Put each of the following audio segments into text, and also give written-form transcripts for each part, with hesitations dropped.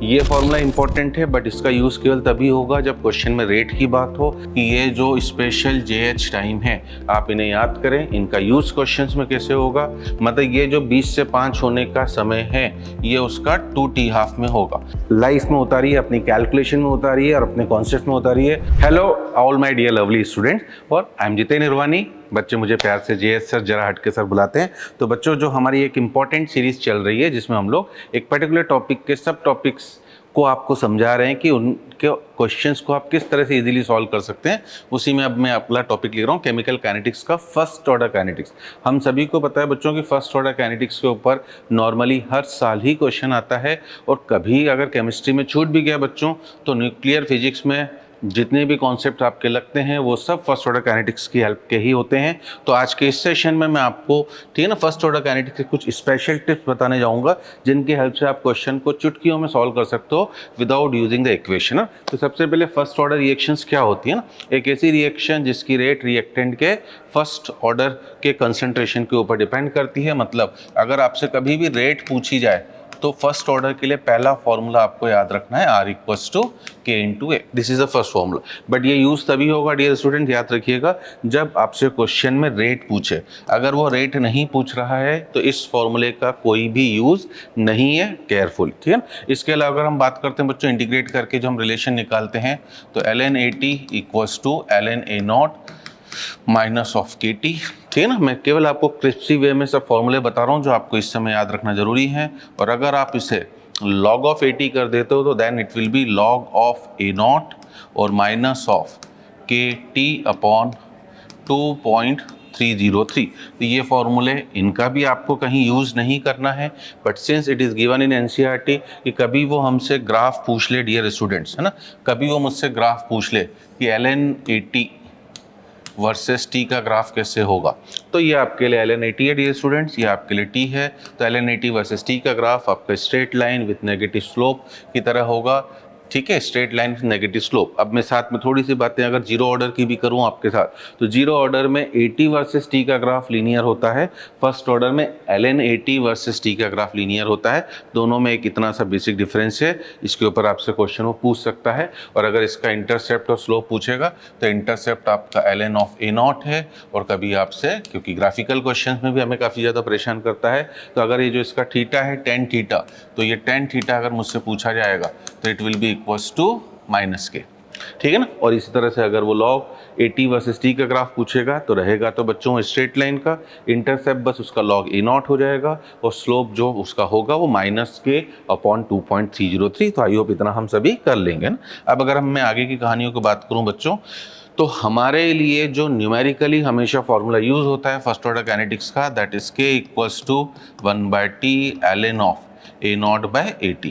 ये formula important है but इसका यूज़ केवल तभी होगा जब क्वेश्चन में रेट की बात हो कि ये जो स्पेशल JH टाइम है आप इन्हें याद करें। इनका यूज़ क्वेश्चंस में कैसे होगा, मतलब ये जो 20 से 5 होने का समय है ये उसका 2t½ में होगा। लाइफ में उतारिए, अपनी कैलकुलेशन में उतारिए और अपने कॉन्सेप्ट में उतारिए। Hello all my dear lovely student, और आई एम जितेंद्र हिरवानी। बच्चे मुझे प्यार से JH सर, जरा हट के सर बुलाते हैं। तो बच्चों, जो हमारी एक इंपॉर्टेंट सीरीज चल रही है जिसमें हम लोग एक पर्टिकुलर टॉपिक के सब टॉपिक्स को आपको समझा रहे हैं कि उनके क्वेश्चंस को आप किस तरह से इजीली सॉल्व कर सकते हैं, उसी में अब मैं अपना टॉपिक ले रहा हूँ केमिकल काइनेटिक्स का फर्स्ट ऑर्डर काइनेटिक्स। हम सभी को पता है बच्चों की फर्स्ट ऑर्डर काइनेटिक्स के ऊपर नॉर्मली हर साल ही क्वेश्चन आता है, और कभी अगर केमिस्ट्री में छूट भी गया बच्चों तो न्यूक्लियर फिजिक्स में जितने भी कॉन्सेप्ट आपके लगते हैं वो सब फर्स्ट ऑर्डर काइनेटिक्स की हेल्प के ही होते हैं। तो आज के इस सेशन में मैं आपको, ठीक है ना, फर्स्ट ऑर्डर काइनेटिक्स के कुछ स्पेशल टिप्स बताने जाऊंगा जिनकी हेल्प से आप क्वेश्चन को चुटकियों में सॉल्व कर सकते हो विदाउट यूजिंग द इक्वेशन। तो सबसे पहले फर्स्ट ऑर्डर रिएक्शंस क्या होती है ना, एक ऐसी रिएक्शन जिसकी रेट रिएक्टेंट के फर्स्ट ऑर्डर के कंसंट्रेशन के ऊपर डिपेंड करती है। मतलब अगर आपसे कभी भी रेट पूछी जाए तो फर्स्ट ऑर्डर के लिए पहला फॉर्मूला आपको याद रखना है R=K/A। This is the first formula. But ये यूज तभी होगा डियर स्टूडेंट, याद रखिएगा, जब आपसे क्वेश्चन में रेट पूछे। अगर वो रेट नहीं पूछ रहा है तो इस फॉर्मूले का कोई भी यूज नहीं है, केयरफुल, ठीक है। इसके अलावा अगर हम बात करते हैं बच्चों इंटीग्रेट करके जो हम रिलेशन निकालते हैं, तो ln(AT)=ln(A0) -KT, ठीक है ना। मैं केवल आपको क्रिस्पी वे में सब फॉर्मूले बता रहा हूँ जो आपको इस समय याद रखना जरूरी है। और अगर आप इसे log ऑफ AT कर देते हो तो then it will be log of A0 और -KT/2.303। तो ये फॉर्मूले, इनका भी आपको कहीं यूज़ नहीं करना है, but since it is given in NCERT कि कभी वो हमसे ग्राफ पूछ ले डियर स्टूडेंट्स, है ना, कभी वो मुझसे ग्राफ पूछ ले कि ln(AT) वर्सेस T का ग्राफ कैसे होगा, तो ये आपके लिए ln(AT) है डियर स्टूडेंट्स, ये आपके लिए T है। तो ln(AT) वर्सेस T का ग्राफ आपका straight line with negative slope की तरह होगा, ठीक है, straight line with negative slope. अब मैं साथ में थोड़ी सी बातें अगर जीरो ऑर्डर की भी करूं आपके साथ, तो जीरो ऑर्डर में AT वर्सेस T का ग्राफ लीनियर होता है, फर्स्ट ऑर्डर में ln(AT) वर्सेस T का ग्राफ लीनियर होता है। दोनों में एक इतना सा बेसिक डिफरेंस है, इसके ऊपर आपसे क्वेश्चन वो पूछ सकता है। और अगर इसका इंटरसेप्ट और स्लोप पूछेगा तो इंटरसेप्ट आपका ln ऑफ A0 है, और कभी आपसे, क्योंकि ग्राफिकल क्वेश्चन में भी हमें काफ़ी ज़्यादा परेशान करता है, तो अगर ये जो इसका थीटा है tan थीटा, तो ये tan थीटा अगर मुझसे पूछा जाएगा तो it will be equals to -K, ठीक है ना। और इसी तरह से अगर वो log AT वर्सेस T का ग्राफ पूछेगा तो रहेगा तो बच्चों स्ट्रेट लाइन का इंटरसेप्ट बस उसका log A0 हो जाएगा, और स्लोप जो उसका होगा वो -K/2.303। तो आई होप इतना हम सभी कर लेंगे ना। अब अगर मैं आगे की कहानियों की बात करूं बच्चों, तो हमारे लिए जो न्यूमेरिकली हमेशा फॉर्मूला यूज होता है फर्स्ट ऑर्डर काइनेटिक्स का, that is K=1/T ln of A0/AT,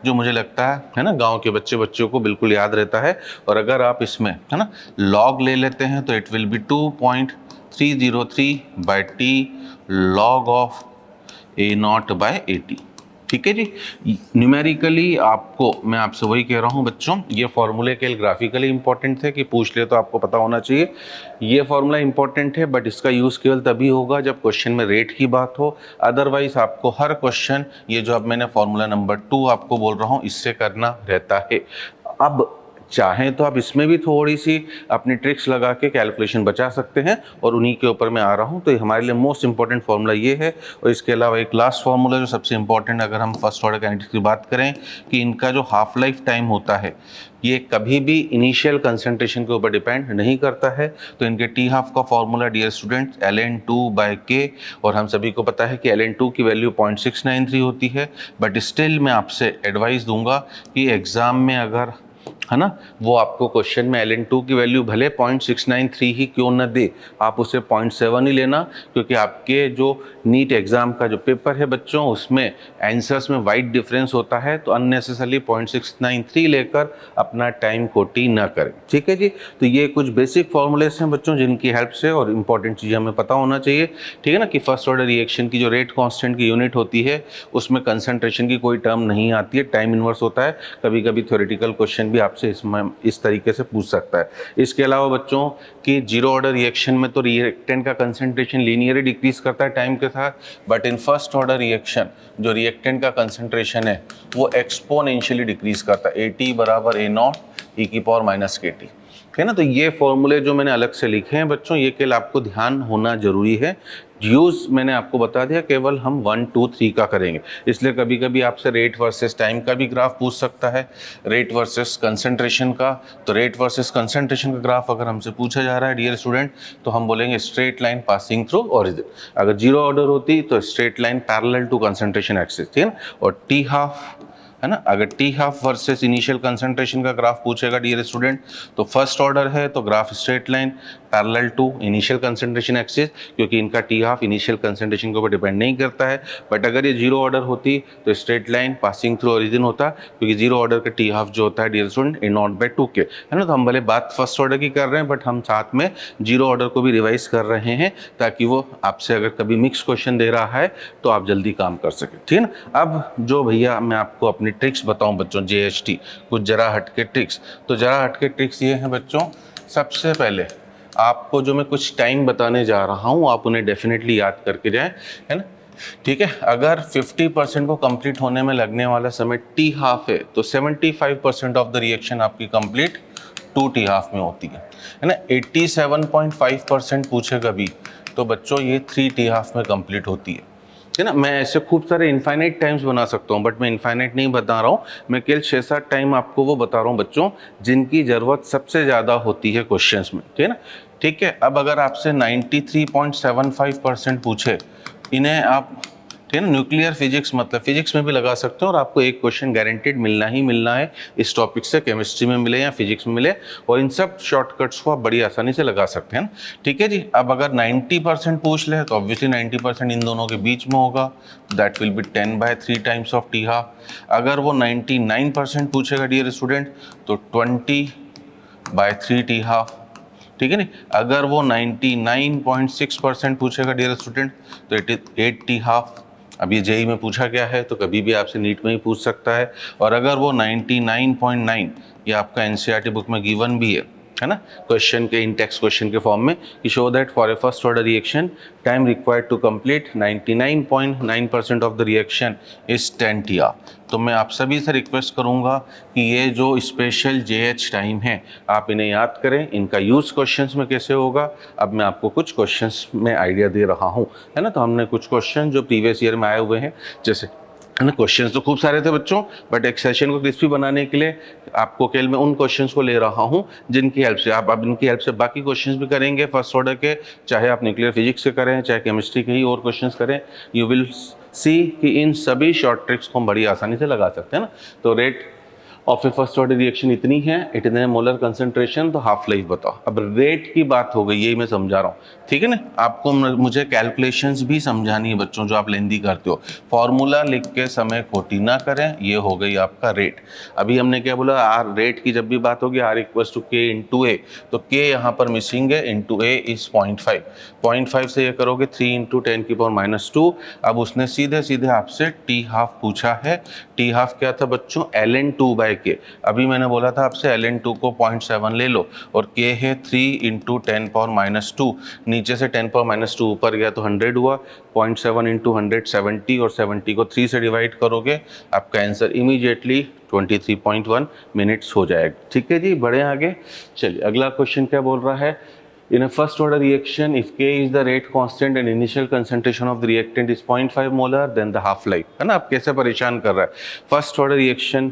जो मुझे लगता है ना गांव के बच्चों को बिल्कुल याद रहता है। और अगर आप इसमें, है ना, लॉग ले लेते हैं तो it will B 2.303/T log of A0/AT, ठीक है जी। न्यूमेरिकली आपको मैं आपसे वही कह रहा हूँ बच्चों, ये फॉर्मूले के ग्राफिकली इंपॉर्टेंट थे कि पूछ ले तो आपको पता होना चाहिए। ये फॉर्मूला इंपॉर्टेंट है बट इसका यूज़ केवल तभी होगा जब क्वेश्चन में रेट की बात हो। अदरवाइज आपको हर क्वेश्चन, ये जो अब मैंने फॉर्मूला नंबर 2 आपको बोल रहा हूँ, इससे करना रहता है। अब चाहें तो आप इसमें भी थोड़ी सी अपनी ट्रिक्स लगा के कैलकुलेशन बचा सकते हैं, और उन्हीं के ऊपर मैं आ रहा हूं। तो हमारे लिए मोस्ट इंपॉर्टेंट फार्मूला ये है। और इसके अलावा एक लास्ट फार्मूला जो सबसे इंपॉर्टेंट, अगर हम फर्स्ट ऑर्डर काइनेटिक्स की बात करें, कि इनका जो हाफ लाइफ टाइम होता है ये कभी भी इनिशियल कंसंट्रेशन के ऊपर डिपेंड नहीं करता है। तो इनके T½ का फॉर्मूला डियर स्टूडेंट्स ln(2/K), और हम सभी को पता है कि ln(2) की वैल्यू 0.693 होती है। बट स्टिल मैं आपसे एडवाइस दूंगा कि एग्जाम में अगर, है ना, वो आपको क्वेश्चन में ln(2) की वैल्यू भले 0.693 ही क्यों न दे, आप उसे 0.7 ही लेना, क्योंकि आपके जो नीट एग्जाम का जो पेपर है बच्चों, उसमें आंसर्स में वाइड डिफरेंस होता है। तो अननेसेसरली 0.693 लेकर अपना टाइम खोटी ना करें, ठीक है जी। तो ये कुछ बेसिक फॉर्मूलेस हैं बच्चों जिनकी हेल्प से, और इंपॉर्टेंट चीज़ें हमें पता होना चाहिए, ठीक है ना, कि फर्स्ट ऑर्डर रिएक्शन की जो रेट कांस्टेंट की यूनिट होती है उसमें कंसंट्रेशन की कोई टर्म नहीं आती है, टाइम इनवर्स होता है। कभी कभी थ्योरेटिकल क्वेश्चन क्वेश्चन भी आपसे इस तरीके से पूछ सकता है। इसके अलावा बच्चों कि जीरो ऑर्डर रिएक्शन में तो रिएक्टेंट का कंसंट्रेशन लीनियरली डिक्रीज करता है टाइम के साथ, but in first order reaction जो रिएक्टेंट का कंसंट्रेशन है वो एक्सपोनेंशियली डिक्रीज करता है। AT बराबर A0 e⁻⁻KT, है ना। तो ये फॉर्मूले जो मैंने अलग से लिखे हैं बच्चों, ये केवल आपको ध्यान होना जरूरी है। यूज़ मैंने आपको बता दिया, केवल हम 1, 2, 3 का करेंगे। इसलिए कभी कभी आपसे रेट वर्सेस टाइम का भी ग्राफ पूछ सकता है, रेट वर्सेस कंसंट्रेशन का। तो रेट वर्सेस कंसंट्रेशन का ग्राफ अगर हमसे पूछा जा रहा है डियर स्टूडेंट, तो हम बोलेंगे straight line passing through origin. अगर जीरो ऑर्डर होती तो straight line parallel to concentration axis, ठीक है ना। और टी हाफ, है ना, अगर T half versus initial concentration का ग्राफ पूछेगा डियर स्टूडेंट, तो फर्स्ट ऑर्डर है तो graph straight line parallel to initial concentration axis, क्योंकि इनका टी हाफ इनिशियल कंसंट्रेशन के ऊपर डिपेंड नहीं करता है। बट अगर ये जीरो ऑर्डर होती तो straight line passing through origin होता, क्योंकि जीरो ऑर्डर का टी हाफ जो होता है डियर स्टूडेंट A0/2K, है ना। तो हम भले बात फर्स्ट ऑर्डर की कर रहे हैं, बट हम साथ में जीरो ऑर्डर को भी रिवाइज कर रहे हैं, ताकि वो आपसे अगर कभी मिक्स क्वेश्चन दे रहा है तो आप जल्दी काम कर सकें, ठीक है ना। अब जो भैया मैं आपको अपनी ट्रिक्स बताऊं बच्चों, JHT कुछ जरा हटके ट्रिक्स, तो जरा हटके ट्रिक्स ये हैं बच्चों। सबसे पहले आपको जो मैं कुछ टाइम बताने जा रहा हूं, आप उन्हें डेफिनेटली याद करके जाएं, है ना, ठीक है। अगर 50% को कंप्लीट होने में लगने वाला समय टी हाफ है, तो 75% ऑफ द रिएक्शन आपकी कंप्लीट 2T हाफ में होती है ना। 87.5% पूछे कभी तो बच्चों ये 3T हाफ में कंप्लीट होती है ना। मैं ऐसे खूब सारे इनफाइनाइट टाइम्स बना सकता हूँ, बट मैं इनफाइनाइट नहीं बता रहा हूँ। मैं केवल 6-7 टाइम आपको वो बता रहा हूँ बच्चों, जिनकी ज़रूरत सबसे ज़्यादा होती है क्वेश्चंस में, ठीक है ना। ठीक है, अब अगर आपसे 93.75% पूछे, इन्हें आप, ठीक है ना, न्यूक्लियर फिजिक्स मतलब फिजिक्स में भी लगा सकते हो, और आपको एक क्वेश्चन गारंटेड मिलना ही मिलना है इस टॉपिक से, केमिस्ट्री में मिले या फिजिक्स में मिले, और इन सब शॉर्टकट्स को आप बड़ी आसानी से लगा सकते हैं ना। ठीक है जी। अब अगर 90% पूछ ले तो ऑब्वियसली 90% इन दोनों के बीच में होगा, that will be 10/3 times of T half. अगर वो 99% पूछेगा डियर स्टूडेंट, तो 20/3 टी हाफ, ठीक है नी। अगर वो 99.6% पूछेगा डियर स्टूडेंट, तो इट इज 8T हाफ। अब ये जेई में पूछा गया है, तो कभी भी आपसे नीट में ही पूछ सकता है। और अगर वो 99.9, ये आपका NCERT बुक में गिवन भी है ना, क्वेश्चन के इन टेक्स्ट क्वेश्चन के फॉर्म में, कि show that for a first order reaction time required to complete 99.9% of the reaction is 10T half. तो मैं आप सभी से रिक्वेस्ट करूंगा कि ये जो स्पेशल JH टाइम है, आप इन्हें याद करें। इनका यूज़ क्वेश्चंस में कैसे होगा, अब मैं आपको कुछ क्वेश्चंस में आइडिया दे रहा हूं, है ना। तो हमने कुछ क्वेश्चन जो प्रीवियस ईयर में आए हुए हैं, जैसे, है ना, क्वेश्चंस तो खूब सारे थे बच्चों, बट एक सेशन को क्रिस्पी बनाने के लिए आपको केवल मैं उन क्वेश्चंस को ले रहा हूं जिनकी हेल्प से आप, अब इनकी हेल्प से बाकी क्वेश्चंस भी करेंगे फर्स्ट ऑर्डर के, चाहे आप न्यूक्लियर फिजिक्स से करें, चाहे केमिस्ट्री के ही और क्वेश्चंस करें, यू विल सी कि इन सभी शॉर्ट ट्रिक्स को हम बड़ी आसानी से लगा सकते हैं ना। तो rate of A first order reaction इतनी है, इतने मोलर कंसंट्रेशन, तो हाफ लाइफ बताओ। अब रेट की बात हो गई, यही मैं समझा रहा हूँ, ठीक है ना। आपको मुझे कैलकुलेशंस भी समझानी है बच्चों, जो आप लेंदी करते हो। फॉर्मूला लिख के समय खोटी ना करें, ये हो गई आपका रेट। अभी हमने क्या बोला, आर रेट की जब भी बात होगी, R = K × A, तो K यहाँ पर मिसिंग है, इंटू A इज 0.5। 0.5 से ये करोगे 3 × 10⁻²। अब उसने सीधे सीधे आपसे टी हाफ पूछा है। टी हाफ क्या था बच्चों, ln2/K। अभी मैंने बोला था आपसे ln2 को 0.7 ले लो, और K है 3 × 10⁻²। नीचे से 10⁻² ऊपर गया तो 100 हुआ, 0.7 × 100 70, और 70 को 3 से डिवाइड करोगे, आपका आंसर इमीडिएटली 23.1 मिनट्स हो जाएगा। ठीक है जी, बढ़े आगे। चलिए अगला क्वेश्चन क्या बोल रहा है। In a first order reaction, if K is the rate constant and initial concentration of the reactant is 0.5 molar, then the half life, है ना। आप कैसे परेशान कर रहा है। फर्स्ट ऑर्डर रिएक्शन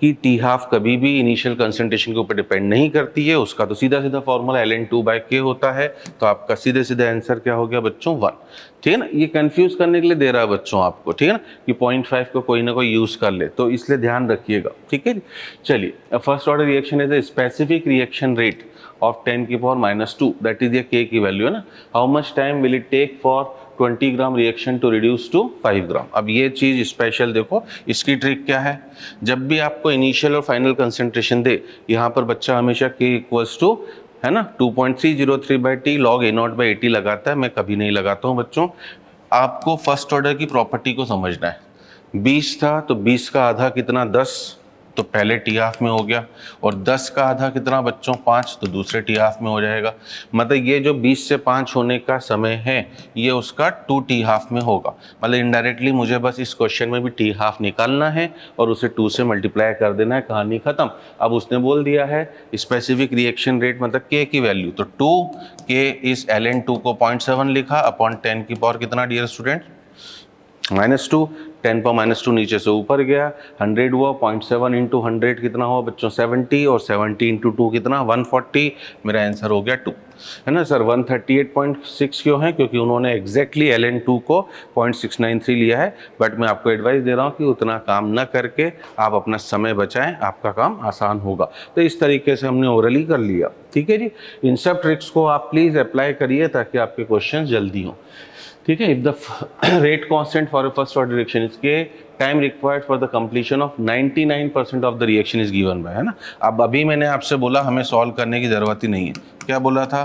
की टी हाफ कभी भी इनिशियल कंसंट्रेशन के ऊपर डिपेंड नहीं करती है, उसका तो सीधा सीधा फॉर्मूला ln2/K होता है। तो आपका सीधे सीधे आंसर क्या हो गया बच्चों, 1। ठीक है ना, ये कंफ्यूज करने के लिए दे रहा है बच्चों आपको, ठीक है ना, कि 0.5 को कोई ना कोई यूज कर ले, तो इसलिए ध्यान रखिएगा, ठीक है। चलिए, first order reaction is a specific reaction rate of 10⁻², that is ये K की वैल्यू है ना। How much time will it take for 20 gram reaction to reduce to 5 gram. अब ये चीज़ स्पेशल देखो, इसकी ट्रिक क्या है। जब भी आपको इनिशियल और फाइनल कंसंट्रेशन दे, यहाँ पर बच्चा हमेशा K = है ना 2.303/T log A0/AT लगाता है, मैं कभी नहीं लगाता हूँ बच्चों। आपको फर्स्ट ऑर्डर की प्रॉपर्टी को समझना है। 20 था तो 20 का आधा कितना, 10, तो पहले टी हाफ में हो गया, और 10 का आधा कितना बच्चों 5, तो दूसरे टी हाफ में हो जाएगा। मतलब ये जो 20 से 5 होने का समय है ये उसका 2 टी हाफ में होगा। मतलब इनडायरेक्टली मुझे बस इस क्वेश्चन में भी टी हाफ निकालना है और उसे 2 से मल्टीप्लाई कर देना है, कहानी खत्म। अब उसने बोल दिया है स्पेसिफिक रिएक्शन रेट मतलब के की वैल्यू, तो 2 के इस ln2 को 0.7 लिखा अपॉन 10 की पावर कितना डियर स्टूडेंट -2, 10 पर -2 नीचे से ऊपर गया, 100 हुआ, 0.7 इंटू 100 कितना हुआ बच्चों 70, और 70 इंटू 2 कितना 140, मेरा आंसर हो गया 2, है ना सर। 138.6 क्यों है, क्योंकि उन्होंने एग्जैक्टली ln2 को 0.693 लिया है। बट मैं आपको एडवाइस दे रहा हूँ कि उतना काम न करके आप अपना समय बचाएं, आपका काम आसान होगा। तो इस तरीके से हमने ओरली कर लिया, ठीक है जी। इन सब ट्रिक्स को आप प्लीज़ अप्लाई करिए ताकि आपके क्वेश्चन जल्दी हों, ठीक है। If the rate constant for a first order reaction is K, time required for the completion of 99% of the reaction is given by, है ना। अब अभी मैंने आपसे बोला हमें सॉल्व करने की ज़रूरत ही नहीं है, क्या बोला था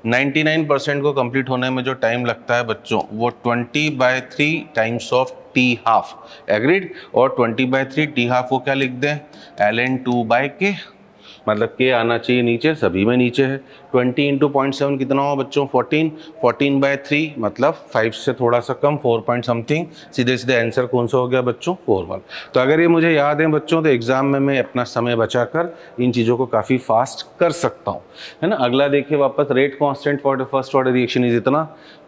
99% को कंप्लीट होने में जो टाइम लगता है बच्चों वो 20/3 times of T half, agreed. और 20/3 टी हाफ को क्या लिख दें ln2/k, मतलब के आना चाहिए नीचे, सभी में नीचे है। 20 इंटू 0.7 कितना हुआ बच्चों 14, 14/3 मतलब 5 से थोड़ा सा कम 4 पॉइंट समथिंग, सीधे सीधे आंसर कौन सा हो गया बच्चों 4 1। तो अगर ये मुझे याद है बच्चों तो एग्जाम में मैं अपना समय बचाकर इन चीज़ों को काफ़ी फास्ट कर सकता हूँ, है ना। अगला देखिए वापस, rate constant for the first order reaction is इतना,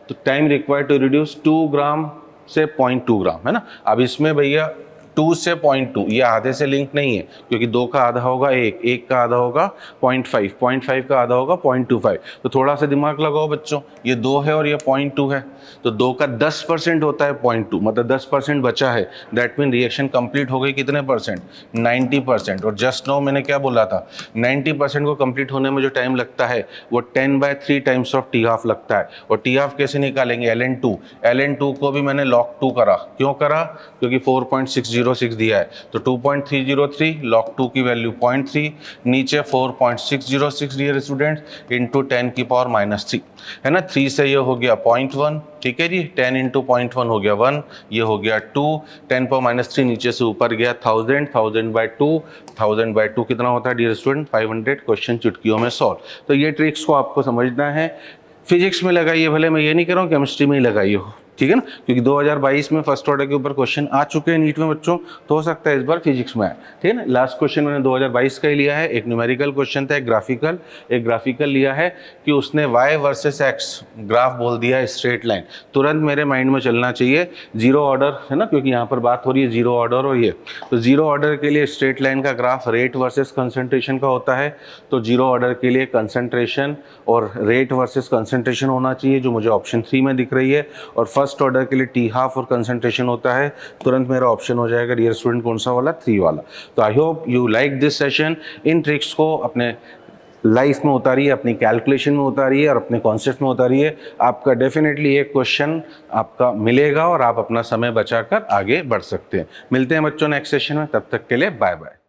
तो टाइम रिक्वायर्ड टू रिड्यूस 2 ग्राम से 0.2 ग्राम, है ना। अब इसमें भैया 2 से 0.2 ये आधे से लिंक नहीं है, क्योंकि 2 का आधा होगा 1, 1 का आधा होगा 0.5, 0.5 का आधा होगा 0.25। तो थोड़ा सा दिमाग लगाओ बच्चों, ये 2 है और ये 0.2 है, तो 2 का 10% होता है 0.2, मतलब 10% बचा है। दैट मीन रिएक्शन कंप्लीट हो गई कितने परसेंट 90%। और जस्ट नाउ मैंने क्या बोला था 90% को कंप्लीट होने में जो टाइम लगता है वो 10/3 टाइम्स ऑफ टी हाफ लगता है। और टी हाफ कैसे निकालेंगे ln2 को भी मैंने log 2 करा, क्यों करा, क्योंकि 4.606 दिया है, तो 2.303 log 2 की वैल्यू 0.3, नीचे 4.606 डियर स्टूडेंट्स इंटू 10 की पावर -3, है ना। 3 से ये हो गया 0.1, ठीक है जी। 10 इंटू 0.1 हो गया 1, ये हो गया 2, 10 पर -3 नीचे से ऊपर गया 1000, 1000/2 कितना होता है डियर स्टूडेंट 500। क्वेश्चन चुटकियों में सॉल्व। तो ये ट्रिक्स को आपको समझना है, फिजिक्स में लगाइए, भले मैं ये नहीं कह रहा हूँ केमिस्ट्री में ही लगाइए हो, ठीक है ना, क्योंकि 2022 में फर्स्ट ऑर्डर के ऊपर क्वेश्चन आ चुके हैं नीट में बच्चों, तो हो सकता है इस बार फिजिक्स में आए, ठीक है ना। लास्ट क्वेश्चन मैंने 2022 का ही लिया है, एक न्यूमेरिकल क्वेश्चन था, एक ग्राफिकल लिया है कि उसने y वर्सेस x ग्राफ बोल दिया स्ट्रेट लाइन। तुरंत मेरे माइंड में चलना चाहिए जीरो ऑर्डर, है ना, क्योंकि यहाँ पर बात हो रही है जीरो ऑर्डर और ये, तो जीरो ऑर्डर के लिए स्ट्रेट लाइन का ग्राफ रेट वर्सेस कंसंट्रेशन का होता है, तो जीरो ऑर्डर के लिए कंसंट्रेशन और रेट वर्सेस कंसंट्रेशन होना चाहिए, जो मुझे ऑप्शन 3 में दिख रही है। और फर्स्ट ऑर्डर के लिए टी हाफ और कंसंट्रेशन होता है, तुरंत मेरा ऑप्शन हो जाएगा डियर स्टूडेंट कौन सा वाला 3 वाला। तो I hope you like this session. In tricks को अपने लाइफ में उतारिए, अपनी कैलकुलेशन में उतारिए और अपने कॉन्सेप्ट में उतारिए। आपका डेफिनेटली एक क्वेश्चन आपका मिलेगा और आप अपना समय बचाकर आगे बढ़ सकते हैं। मिलते हैं बच्चों नेक्स्ट सेशन में, तब तक के लिए बाय बाय।